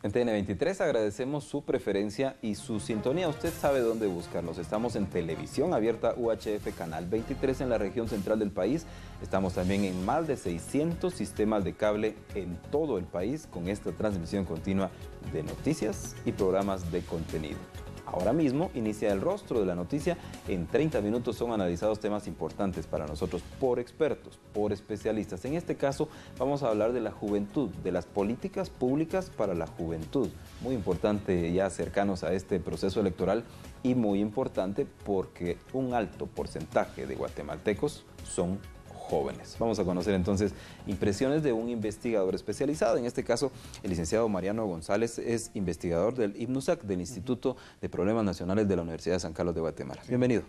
En TN23 agradecemos su preferencia y su sintonía. Usted sabe dónde buscarnos. Estamos en televisión abierta UHF Canal 23 en la región central del país. Estamos también en más de 600 sistemas de cable en todo el país con esta transmisión continua de noticias y programas de contenido. Ahora mismo inicia el rostro de la noticia. En 30 minutos son analizados temas importantes para nosotros por expertos, por especialistas. En este caso vamos a hablar de la juventud, de las políticas públicas para la juventud. Muy importante ya cercanos a este proceso electoral y muy importante porque un alto porcentaje de guatemaltecos son jóvenes. Vamos a conocer entonces impresiones de un investigador especializado. En este caso, el licenciado Mariano González es investigador del IPNUSAC, del Instituto de Problemas Nacionales de la Universidad de San Carlos de Guatemala. Bienvenido.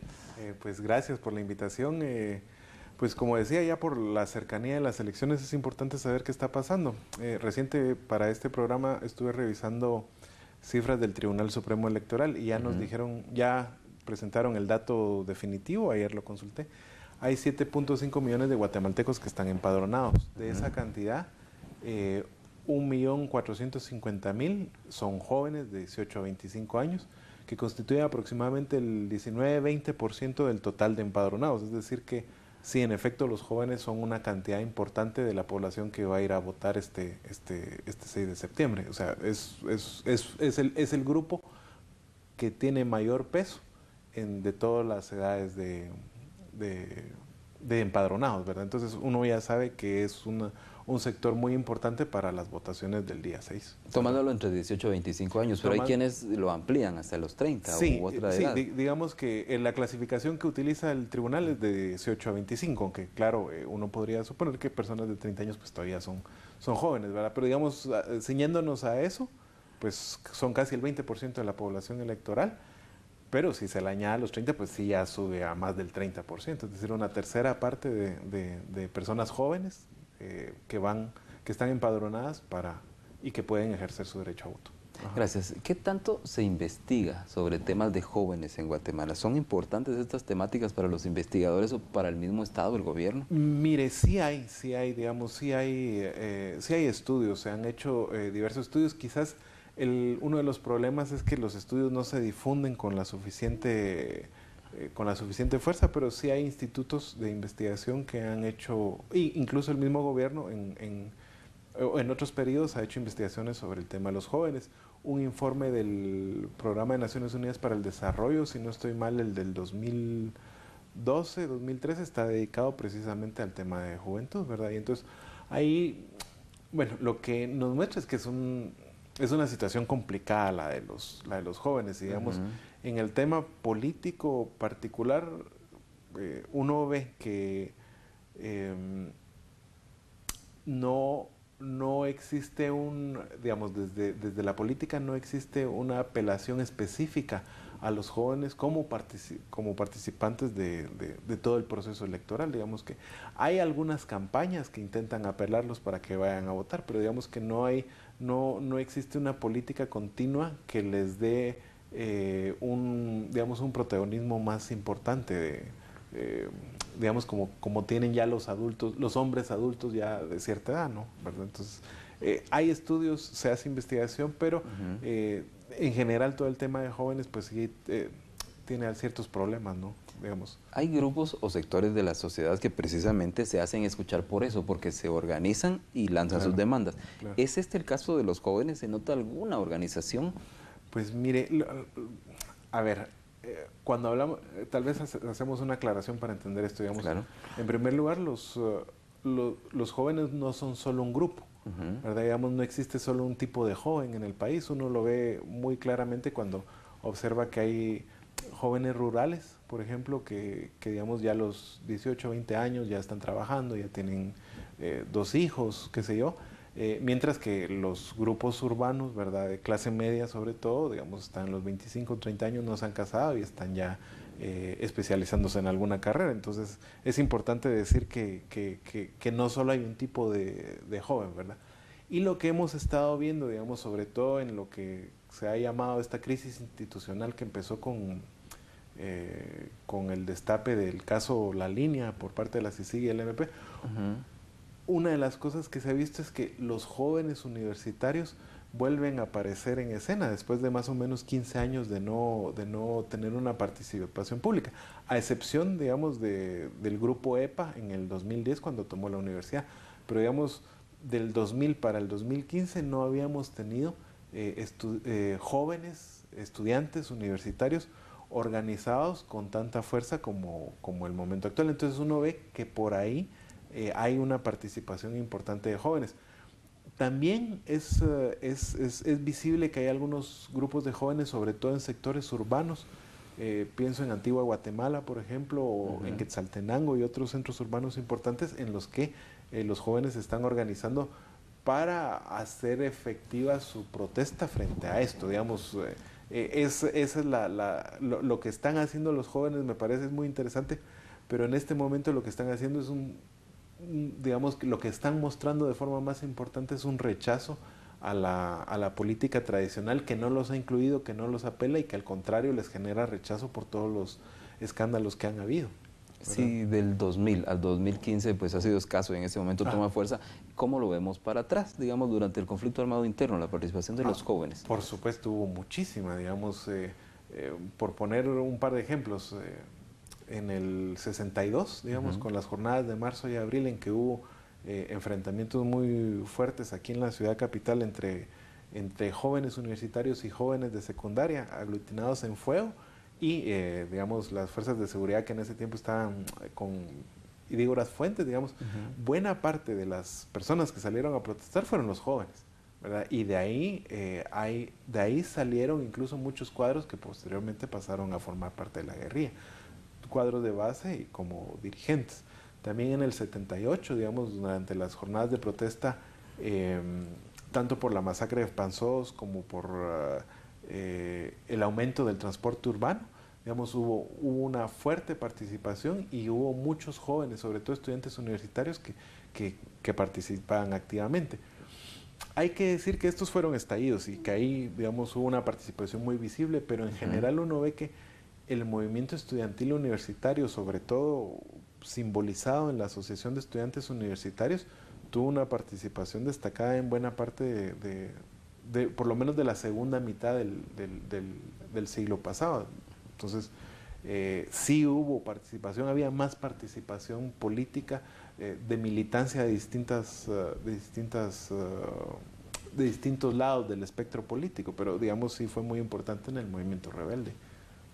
Pues gracias por la invitación. Pues como decía, ya por la cercanía de las elecciones es importante saber qué está pasando. Reciente para este programa estuve revisando cifras del Tribunal Supremo Electoral y ya nos dijeron, ya presentaron el dato definitivo, ayer lo consulté. Hay 7.5 millones de guatemaltecos que están empadronados. De esa cantidad, 1.450.000 son jóvenes de 18 a 25 años, que constituyen aproximadamente el 19-20% del total de empadronados. Es decir que sí, en efecto, los jóvenes son una cantidad importante de la población que va a ir a votar este 6 de septiembre. O sea, es el grupo que tiene mayor peso de todas las edades de empadronados, ¿verdad? Entonces uno ya sabe que es un sector muy importante para las votaciones del día 6. Tomándolo entre 18 y 25 años, pero hay quienes lo amplían hasta los 30 u otra edad. Sí, digamos que en la clasificación que utiliza el tribunal es de 18 a 25, aunque claro, uno podría suponer que personas de 30 años pues todavía son jóvenes, ¿verdad? Pero digamos, ciñéndonos a eso, pues son casi el 20% de la población electoral. Pero si se le añade a los 30, pues sí ya sube a más del 30%, es decir, una tercera parte de personas jóvenes que están empadronadas y que pueden ejercer su derecho a voto. Ajá. Gracias. ¿Qué tanto se investiga sobre temas de jóvenes en Guatemala? ¿Son importantes estas temáticas para los investigadores o para el mismo Estado, el gobierno? Mire, sí hay estudios, se han hecho diversos estudios, quizás. Uno de los problemas es que los estudios no se difunden con la suficiente fuerza, pero sí hay institutos de investigación que han hecho, incluso el mismo gobierno en otros periodos ha hecho investigaciones sobre el tema de los jóvenes. Un informe del Programa de Naciones Unidas para el Desarrollo, si no estoy mal, el del 2012, 2013, está dedicado precisamente al tema de juventud, ¿verdad? Y entonces ahí, bueno, lo que nos muestra es que es una situación complicada la de los jóvenes, digamos. En el tema político particular, uno ve que no existe digamos, desde la política no existe una apelación específica a los jóvenes como participantes de todo el proceso electoral. Digamos que hay algunas campañas que intentan apelarlos para que vayan a votar, pero digamos que no existe una política continua que les dé un protagonismo más importante, digamos como tienen ya los hombres adultos ya de cierta edad, ¿no? ¿Verdad? Entonces, hay estudios, se hace investigación, pero en general todo el tema de jóvenes pues sí tiene ciertos problemas, ¿no? Digamos. Hay grupos o sectores de la sociedad que precisamente se hacen escuchar por eso, porque se organizan y lanzan sus demandas. Claro. ¿Es este el caso de los jóvenes? ¿Se nota alguna organización? Pues mire, a ver, cuando hablamos, tal vez hacemos una aclaración para entender esto, digamos. Claro. En primer lugar, los jóvenes no son solo un grupo, ¿verdad? Digamos, no existe solo un tipo de joven en el país. Uno lo ve muy claramente cuando observa que hay jóvenes rurales, por ejemplo, que digamos ya a los 18 o 20 años ya están trabajando, ya tienen 2 hijos, qué sé yo, mientras que los grupos urbanos, ¿verdad?, de clase media sobre todo, digamos, están los 25 o 30 años, no se han casado y están ya especializándose en alguna carrera. Entonces es importante decir que no solo hay un tipo de joven, ¿verdad? Y lo que hemos estado viendo, digamos, sobre todo en lo que se ha llamado esta crisis institucional que empezó con el destape del caso La Línea por parte de la CICIG y el MP, una de las cosas que se ha visto es que los jóvenes universitarios vuelven a aparecer en escena después de más o menos 15 años de no tener una participación pública, a excepción, digamos, del grupo EPA en el 2010 cuando tomó la universidad. Pero, digamos, del 2000 para el 2015 no habíamos tenido jóvenes, estudiantes universitarios organizados con tanta fuerza como el momento actual. Entonces uno ve que por ahí hay una participación importante de jóvenes. También es visible que hay algunos grupos de jóvenes, sobre todo en sectores urbanos. Pienso en Antigua Guatemala, por ejemplo, o en Quetzaltenango y otros centros urbanos importantes en los que los jóvenes se están organizando para hacer efectiva su protesta frente a esto. Digamos, esa es lo que están haciendo los jóvenes, me parece es muy interesante, pero en este momento lo que están haciendo es digamos, lo que están mostrando de forma más importante es un rechazo a la política tradicional que no los ha incluido, que no los apela y que al contrario les genera rechazo por todos los escándalos que han habido. ¿Verdad? Sí, del 2000 al 2015 pues ha sido escaso y en este momento toma fuerza. ¿Cómo lo vemos para atrás, digamos, durante el conflicto armado interno, la participación de los jóvenes? Por supuesto, hubo muchísima, digamos, por poner un par de ejemplos, en el 62, digamos, con las jornadas de marzo y abril en que hubo enfrentamientos muy fuertes aquí en la ciudad capital entre jóvenes universitarios y jóvenes de secundaria aglutinados en fuego y, digamos, las fuerzas de seguridad que en ese tiempo estaban con idígoras fuentes, digamos, buena parte de las personas que salieron a protestar fueron los jóvenes, ¿verdad? Y de ahí salieron incluso muchos cuadros que posteriormente pasaron a formar parte de la guerrilla, cuadros de base y como dirigentes. También en el 78, digamos, durante las jornadas de protesta, tanto por la masacre de Panzós como por el aumento del transporte urbano, digamos, hubo una fuerte participación y hubo muchos jóvenes, sobre todo estudiantes universitarios, que participaban activamente. Hay que decir que estos fueron estallidos y que ahí, digamos, hubo una participación muy visible, pero en general uno ve que el movimiento estudiantil universitario, sobre todo simbolizado en la Asociación de Estudiantes Universitarios, tuvo una participación destacada en buena parte por lo menos de la segunda mitad del siglo pasado. Entonces, sí hubo participación, había más participación política, de militancia de distintos lados del espectro político, pero digamos sí fue muy importante en el movimiento rebelde.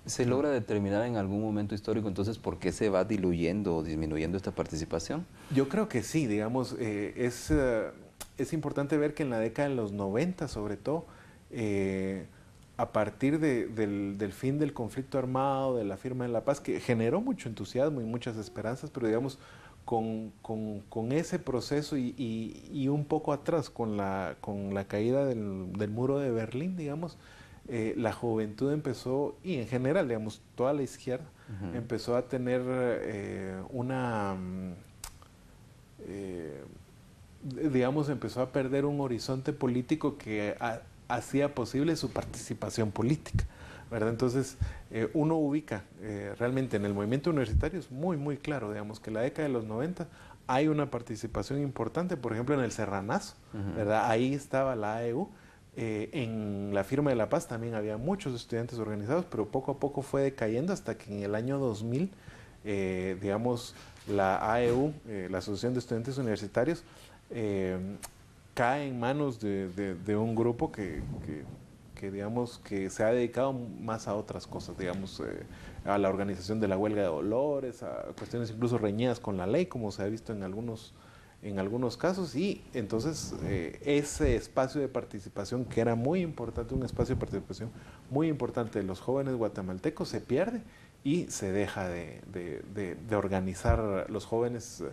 ¿Se logra determinar en algún momento histórico entonces por qué se va diluyendo o disminuyendo esta participación? Yo creo que sí, digamos, es importante ver que en la década de los 90 sobre todo, a partir del fin del conflicto armado, de la firma de la paz, que generó mucho entusiasmo y muchas esperanzas, pero digamos, con ese proceso y un poco atrás, con la caída del muro de Berlín, digamos, la juventud empezó, y en general, digamos, toda la izquierda, empezó a tener digamos, empezó a perder un horizonte político que hacía posible su participación política, ¿verdad? Entonces, uno ubica realmente en el movimiento universitario, es muy, muy claro, digamos, que en la década de los 90 hay una participación importante, por ejemplo, en el Serranazo, ¿verdad? Ahí estaba la AEU. En la firma de la paz también había muchos estudiantes organizados, pero poco a poco fue decayendo hasta que en el año 2000, digamos, la AEU, la Asociación de Estudiantes Universitarios, cae en manos de un grupo que digamos que se ha dedicado más a otras cosas, digamos, a la organización de la huelga de Dolores, a cuestiones incluso reñidas con la ley, como se ha visto en algunos casos, y entonces ese espacio de participación que era muy importante, un espacio de participación muy importante de los jóvenes guatemaltecos, se pierde y se deja de organizar los jóvenes,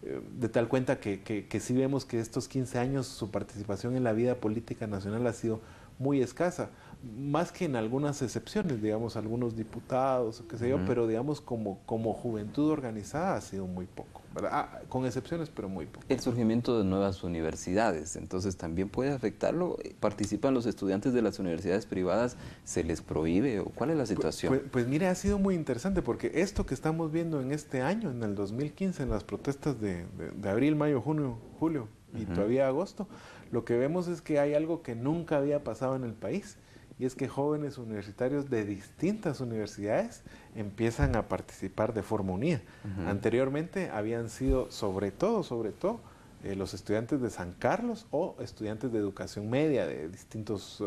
de tal cuenta que sí vemos que estos 15 años su participación en la vida política nacional ha sido muy escasa. más que en algunas excepciones, digamos, algunos diputados, qué sé yo, pero digamos como juventud organizada ha sido muy poco, ¿verdad? Con excepciones, pero muy poco. El surgimiento de nuevas universidades, entonces también puede afectarlo. ¿Participan los estudiantes de las universidades privadas? ¿Se les prohíbe? ¿O cuál es la situación? Pues mire, ha sido muy interesante porque esto que estamos viendo en este año, en el 2015, en las protestas de abril, mayo, junio, julio y todavía agosto, lo que vemos es que hay algo que nunca había pasado en el país. Y es que jóvenes universitarios de distintas universidades empiezan a participar de forma unida. Anteriormente habían sido, sobre todo, los estudiantes de San Carlos o estudiantes de educación media de distintos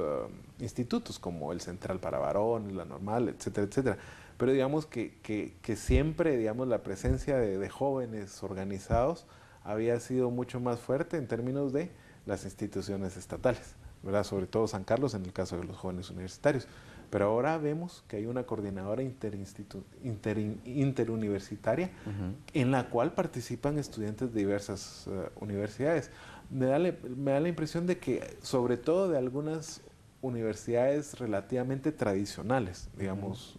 institutos, como el Central para Varones, la Normal, etcétera, etcétera. Pero digamos que siempre, digamos, la presencia de jóvenes organizados había sido mucho más fuerte en términos de las instituciones estatales, ¿verdad? Sobre todo San Carlos en el caso de los jóvenes universitarios. Pero ahora vemos que hay una coordinadora interuniversitaria en la cual participan estudiantes de diversas universidades. Me da la impresión de que, sobre todo de algunas universidades relativamente tradicionales, digamos,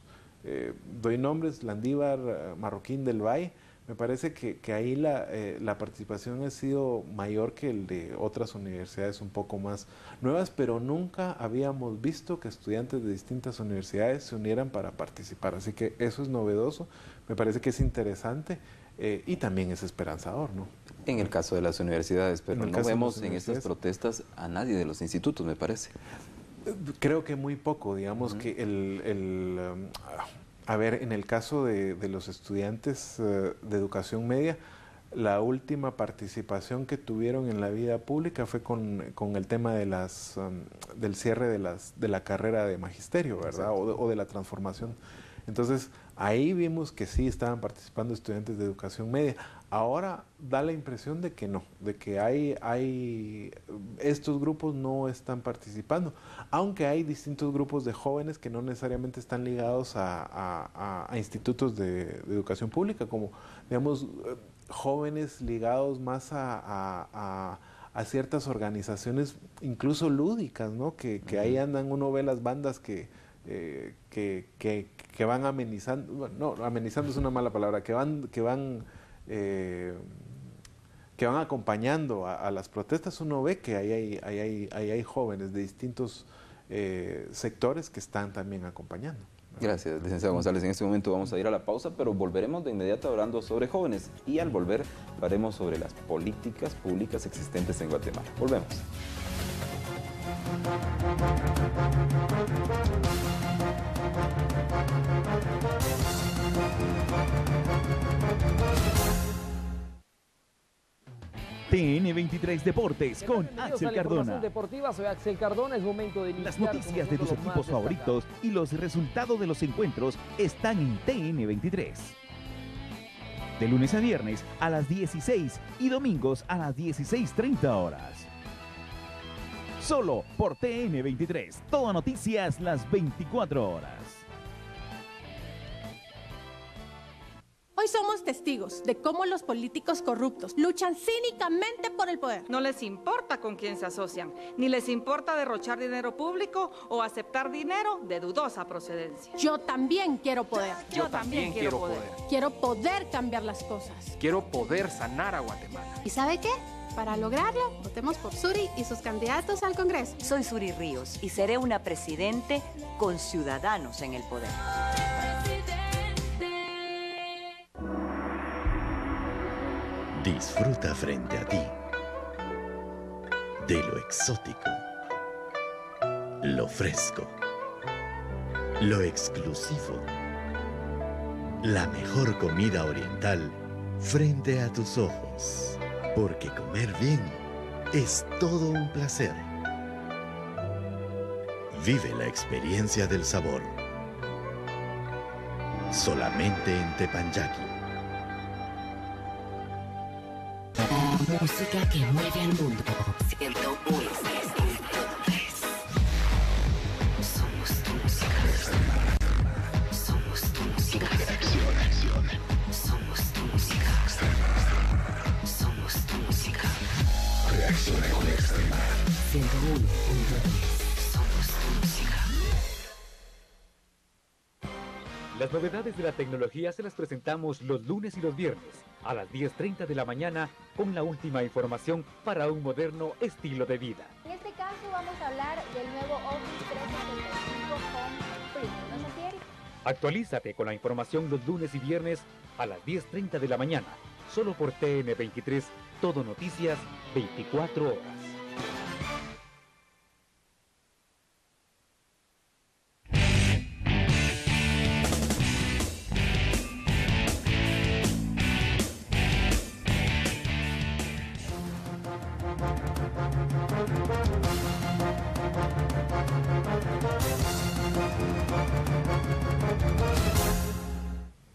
doy nombres, Landívar, Marroquín del Valle. Me parece que ahí la participación ha sido mayor que el de otras universidades un poco más nuevas, pero nunca habíamos visto que estudiantes de distintas universidades se unieran para participar. Así que eso es novedoso, me parece que es interesante y también es esperanzador, ¿no? En el caso de las universidades, pero no vemos en estas protestas a nadie de los institutos, me parece. Creo que muy poco, digamos que a ver, en el caso de los estudiantes de educación media, la última participación que tuvieron en la vida pública fue con el tema de del cierre de la carrera de magisterio, ¿verdad? O de la transformación. Entonces, ahí vimos que sí estaban participando estudiantes de educación media. Ahora da la impresión de que no, de que estos grupos no están participando, aunque hay distintos grupos de jóvenes que no necesariamente están ligados a institutos de educación pública, como, digamos, jóvenes ligados más a ciertas organizaciones, incluso lúdicas, ¿no? Que ahí andan, uno ve las bandas que van amenizando, bueno, no, amenizando es una mala palabra, que van acompañando a las protestas. Uno ve que ahí hay jóvenes de distintos sectores que están también acompañando. Gracias, licenciado González. En este momento vamos a ir a la pausa, pero volveremos de inmediato hablando sobre jóvenes y al volver hablaremos sobre las políticas públicas existentes en Guatemala. Volvemos. TN23 Deportes con Axel Cardona. Deportiva, soy Axel Cardona, es momento de las noticias de tus equipos favoritos y los resultados de los encuentros están en TN23. De lunes a viernes a las 16 y domingos a las 16:30 horas. Solo por TN23, todas noticias las 24 horas. Hoy somos testigos de cómo los políticos corruptos luchan cínicamente por el poder. No les importa con quién se asocian, ni les importa derrochar dinero público o aceptar dinero de dudosa procedencia. Yo también quiero poder. Yo también quiero poder. Quiero poder cambiar las cosas. Quiero poder sanar a Guatemala. ¿Y sabe qué? Para lograrlo, votemos por Suri y sus candidatos al Congreso. Soy Suri Ríos y seré una presidente con ciudadanos en el poder. Disfruta frente a ti de lo exótico, lo fresco, lo exclusivo, la mejor comida oriental frente a tus ojos, porque comer bien es todo un placer. Vive la experiencia del sabor, solamente en Tepanyaki. Música que mueve al mundo. 101.3. Somos tu música. Somos tu música. Somos tu música. Somos tu música. Reacciona con Extrema. 101.3. Somos tu música. Las novedades de la tecnología se las presentamos los lunes y los viernes a las 10:30 de la mañana con la última información para un moderno estilo de vida. En este caso vamos a hablar del nuevo Office 365 Home Premium, ¿no es así, Eric? Actualízate con la información los lunes y viernes a las 10:30 de la mañana, solo por TN23, Todo Noticias, 24 horas.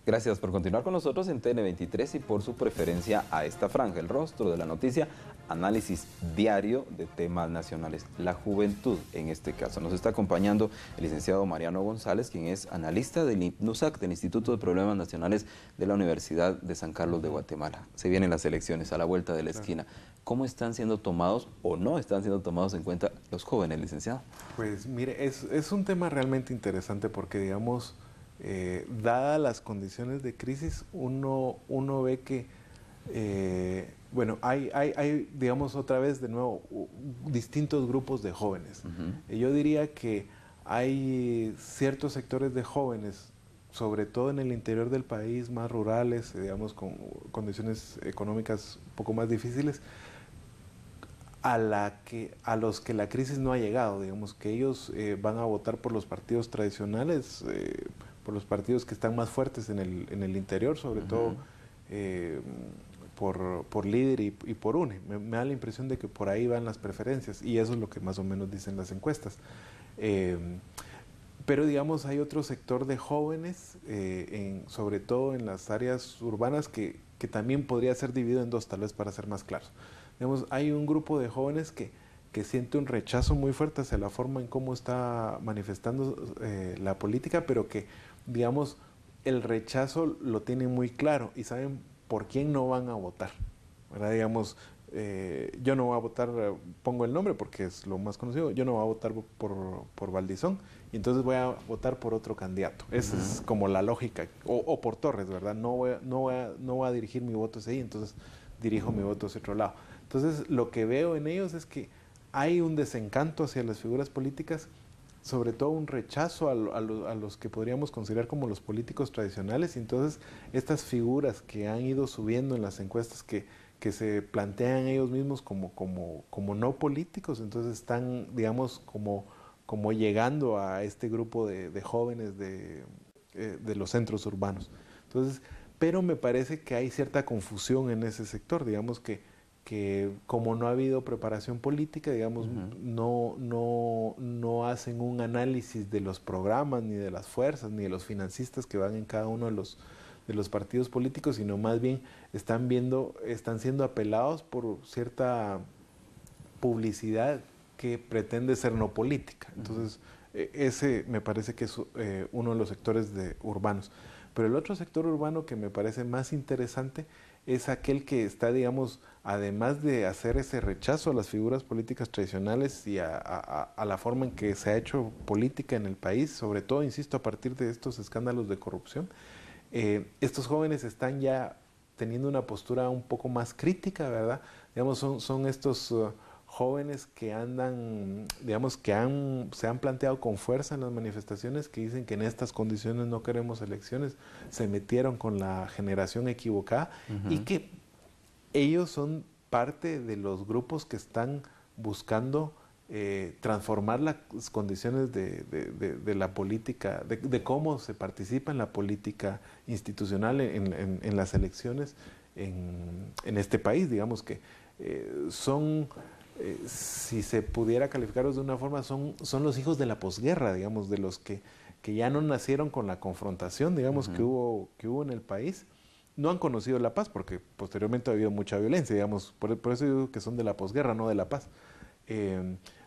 Gracias por continuar con nosotros en TN23 y por su preferencia a esta franja, el rostro de la noticia, análisis diario de temas nacionales, la juventud en este caso. Nos está acompañando el licenciado Mariano González, quien es analista del INUSAC, del Instituto de Problemas Nacionales de la Universidad de San Carlos de Guatemala. Se vienen las elecciones a la vuelta de la esquina. ¿Cómo están siendo tomados o no están siendo tomados en cuenta los jóvenes, licenciado? Pues mire, es un tema realmente interesante porque, digamos, dadas las condiciones de crisis, uno ve que, bueno, hay, digamos, otra vez de nuevo, distintos grupos de jóvenes. Yo diría que hay ciertos sectores de jóvenes, sobre todo en el interior del país, más rurales, digamos, con condiciones económicas un poco más difíciles, a los que la crisis no ha llegado, digamos, que ellos van a votar por los partidos tradicionales, por los partidos que están más fuertes en el interior, sobre todo por Líder y por UNE. Me da la impresión de que por ahí van las preferencias y eso es lo que más o menos dicen las encuestas. Pero digamos hay otro sector de jóvenes, sobre todo en las áreas urbanas, que también podría ser dividido en dos, tal vez para ser más claros. Digamos, hay un grupo de jóvenes que siente un rechazo muy fuerte hacia la forma en cómo está manifestando la política, pero que, digamos, el rechazo lo tienen muy claro y saben por quién no van a votar, ¿verdad? Digamos, yo no voy a votar, pongo el nombre porque es lo más conocido, yo no voy a votar por Valdizón y entonces voy a votar por otro candidato. Esa es como la lógica, o por Torres, ¿verdad? No voy a dirigir mi voto hacia ahí, entonces dirijo mi voto hacia otro lado. Entonces, lo que veo en ellos es que hay un desencanto hacia las figuras políticas, sobre todo un rechazo a los que podríamos considerar como los políticos tradicionales, y entonces estas figuras que han ido subiendo en las encuestas que se plantean ellos mismos como no políticos, entonces están, digamos, como llegando a este grupo de jóvenes de los centros urbanos. Entonces, pero me parece que hay cierta confusión en ese sector, digamos que como no ha habido preparación política, digamos, no hacen un análisis de los programas, ni de las fuerzas, ni de los financistas que van en cada uno de los partidos políticos, sino más bien están siendo apelados por cierta publicidad que pretende ser no política. Entonces, ese me parece que es uno de los sectores urbanos. Pero el otro sector urbano que me parece más interesante es aquel que está, digamos, además de hacer ese rechazo a las figuras políticas tradicionales y a la forma en que se ha hecho política en el país, sobre todo, insisto, a partir de estos escándalos de corrupción, estos jóvenes están ya teniendo una postura un poco más crítica, ¿verdad? Digamos, son estos jóvenes que andan, digamos, se han planteado con fuerza en las manifestaciones, que dicen que en estas condiciones no queremos elecciones, se metieron con la generación equivocada y que ellos son parte de los grupos que están buscando transformar las condiciones de la política, de cómo se participa en la política institucional en las elecciones en este país. Digamos que son... si se pudiera calificarlos de una forma, son los hijos de la posguerra, digamos, de los que ya no nacieron con la confrontación, digamos, que hubo en el país. No han conocido la paz porque posteriormente ha habido mucha violencia, digamos, por eso digo que son de la posguerra, no de la paz.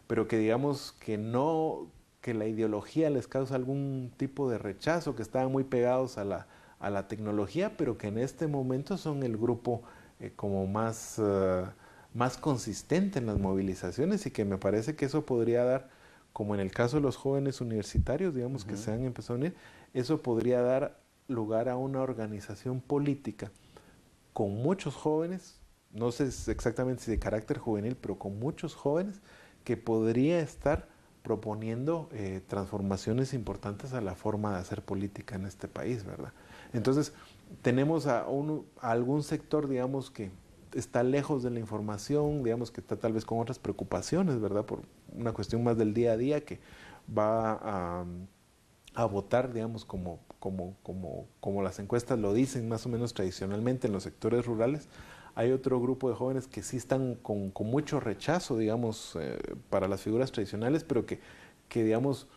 Pero que digamos que la ideología les causa algún tipo de rechazo, que estaban muy pegados a la tecnología, pero que en este momento son el grupo como más consistente en las movilizaciones, y que me parece que eso podría dar como en el caso de los jóvenes universitarios, digamos, que se han empezado a unir, eso podría dar lugar a una organización política con muchos jóvenes, no sé exactamente si de carácter juvenil, pero con muchos jóvenes que podría estar proponiendo transformaciones importantes a la forma de hacer política en este país, ¿verdad? Entonces, tenemos a algún sector, digamos, que está lejos de la información, digamos, que está tal vez con otras preocupaciones, ¿verdad? Por una cuestión más del día a día, que va a votar, digamos, como las encuestas lo dicen, más o menos tradicionalmente en los sectores rurales. Hay otro grupo de jóvenes que sí están con mucho rechazo, digamos, para las figuras tradicionales, pero que digamos,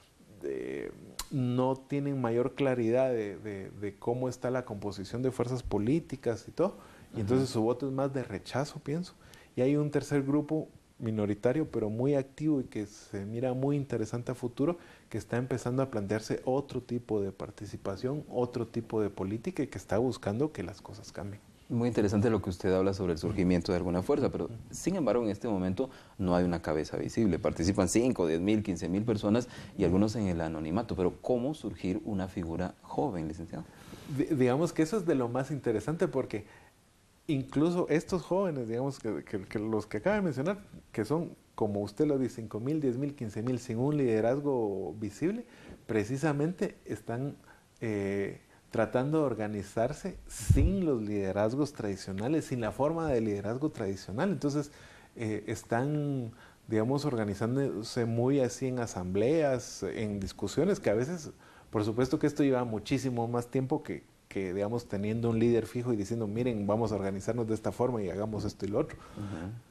no tienen mayor claridad de cómo está la composición de fuerzas políticas y todo. Y entonces su voto es más de rechazo, pienso. Y hay un tercer grupo minoritario, pero muy activo y que se mira muy interesante a futuro, que está empezando a plantearse otro tipo de participación, otro tipo de política y que está buscando que las cosas cambien. Muy interesante lo que usted habla sobre el surgimiento de alguna fuerza, pero sin embargo en este momento no hay una cabeza visible. Participan 5, 10 mil, 15 mil personas y algunos en el anonimato. Pero ¿cómo surgir una figura joven, licenciado? Digamos que eso es de lo más interesante porque incluso estos jóvenes, digamos, que los que acaba de mencionar, que son, como usted lo dice, 5 mil, 10 mil, 15 mil, sin un liderazgo visible, precisamente están tratando de organizarse sin los liderazgos tradicionales, sin la forma de liderazgo tradicional. Entonces, están, digamos, organizándose muy así en asambleas, en discusiones, que a veces, por supuesto que esto lleva muchísimo más tiempo que digamos, teniendo un líder fijo y diciendo, miren, vamos a organizarnos de esta forma y hagamos esto y lo otro.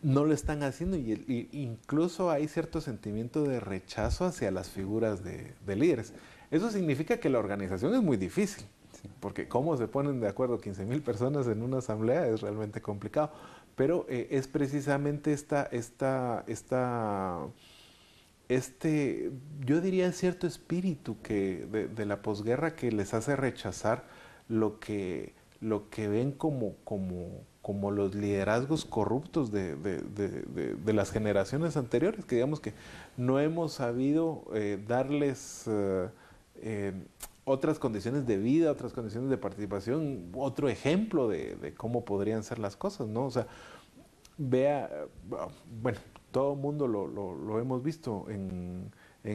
No lo están haciendo y incluso hay cierto sentimiento de rechazo hacia las figuras de líderes. Eso significa que la organización es muy difícil, porque cómo se ponen de acuerdo 15 mil personas en una asamblea es realmente complicado. Pero es precisamente yo diría cierto espíritu de la posguerra que les hace rechazar lo que ven como los liderazgos corruptos de las generaciones anteriores, que digamos que no hemos sabido darles otras condiciones de vida, otras condiciones de participación, otro ejemplo de cómo podrían ser las cosas, ¿no? O sea, bueno, todo el mundo lo hemos visto en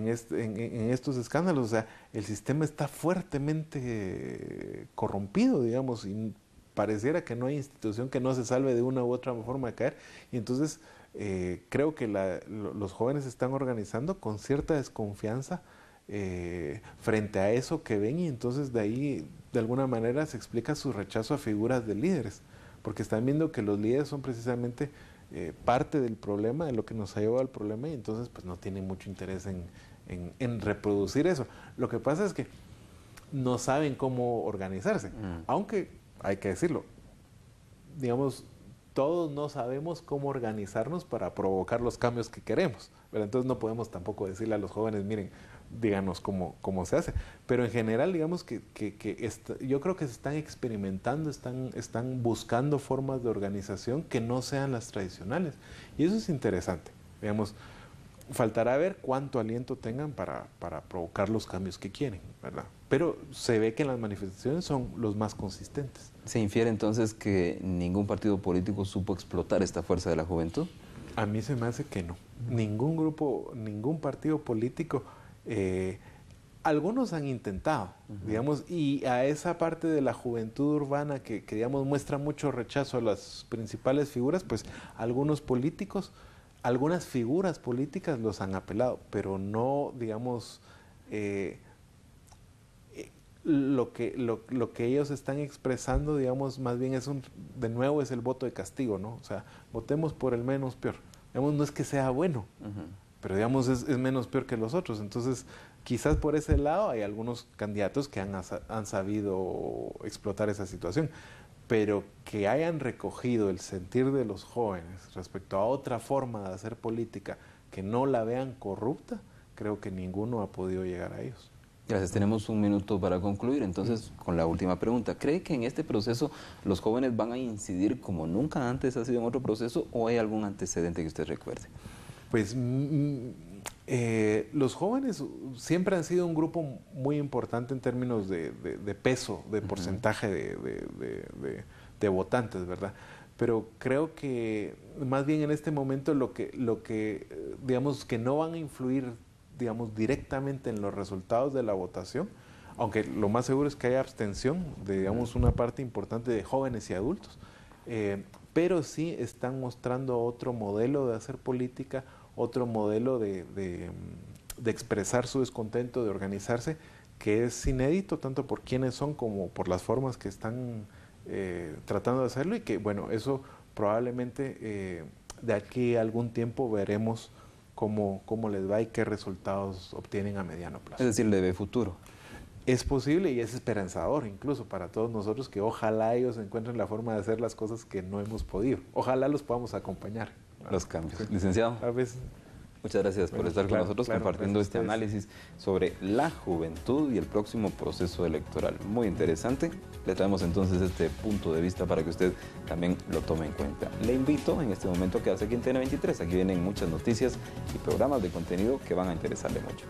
estos escándalos. O sea, el sistema está fuertemente corrompido, digamos, y pareciera que no hay institución que no se salve de una u otra forma de caer. Y entonces creo que los jóvenes se están organizando con cierta desconfianza frente a eso que ven, y entonces de ahí de alguna manera se explica su rechazo a figuras de líderes, porque están viendo que los líderes son precisamente parte del problema, de lo que nos ha llevado al problema, y entonces pues no tienen mucho interés en reproducir eso. Lo que pasa es que no saben cómo organizarse, aunque hay que decirlo, digamos, todos no sabemos cómo organizarnos para provocar los cambios que queremos, ¿verdad? Entonces no podemos tampoco decirle a los jóvenes, miren, díganos cómo se hace. Pero en general, digamos que yo creo que se están experimentando, están buscando formas de organización que no sean las tradicionales. Y eso es interesante. Digamos, faltará ver cuánto aliento tengan para provocar los cambios que quieren, ¿verdad? Pero se ve que en las manifestaciones son los más consistentes. ¿Se infiere entonces que ningún partido político supo explotar esta fuerza de la juventud? A mí se me hace que no. Ningún grupo, ningún partido político. Algunos han intentado, digamos, y a esa parte de la juventud urbana que digamos muestra mucho rechazo a las principales figuras, pues algunos políticos, algunas figuras políticas los han apelado, pero no, digamos, lo que ellos están expresando, digamos, más bien de nuevo es el voto de castigo, ¿no? O sea, votemos por el menos peor. Digamos, no es que sea bueno, pero digamos es menos peor que los otros. Entonces, quizás por ese lado hay algunos candidatos que han sabido explotar esa situación, pero que hayan recogido el sentir de los jóvenes respecto a otra forma de hacer política que no la vean corrupta, creo que ninguno ha podido llegar a ellos. Gracias. Tenemos un minuto para concluir, entonces, con la última pregunta. ¿Cree que en este proceso los jóvenes van a incidir como nunca antes ha sido en otro proceso, o hay algún antecedente que usted recuerde? Pues Los jóvenes siempre han sido un grupo muy importante en términos de peso, de porcentaje de votantes, ¿verdad? Pero creo que más bien en este momento lo que digamos que no van a influir, digamos, directamente en los resultados de la votación, aunque lo más seguro es que haya abstención de, digamos, una parte importante de jóvenes y adultos, pero sí están mostrando otro modelo de hacer política, otro modelo de expresar su descontento, de organizarse, que es inédito tanto por quienes son como por las formas que están tratando de hacerlo, y que, bueno, eso probablemente de aquí a algún tiempo veremos cómo les va y qué resultados obtienen a mediano plazo. Es decir, le ve futuro. Es posible y es esperanzador incluso para todos nosotros, que ojalá ellos encuentren la forma de hacer las cosas que no hemos podido. Ojalá los podamos acompañar. Los cambios. Sí. Licenciado, a veces, muchas gracias por estar con nosotros compartiendo este análisis sobre la juventud y el próximo proceso electoral. Muy interesante. Le traemos entonces este punto de vista para que usted también lo tome en cuenta. Le invito en este momento a quedarse aquí en TN23. Aquí vienen muchas noticias y programas de contenido que van a interesarle mucho.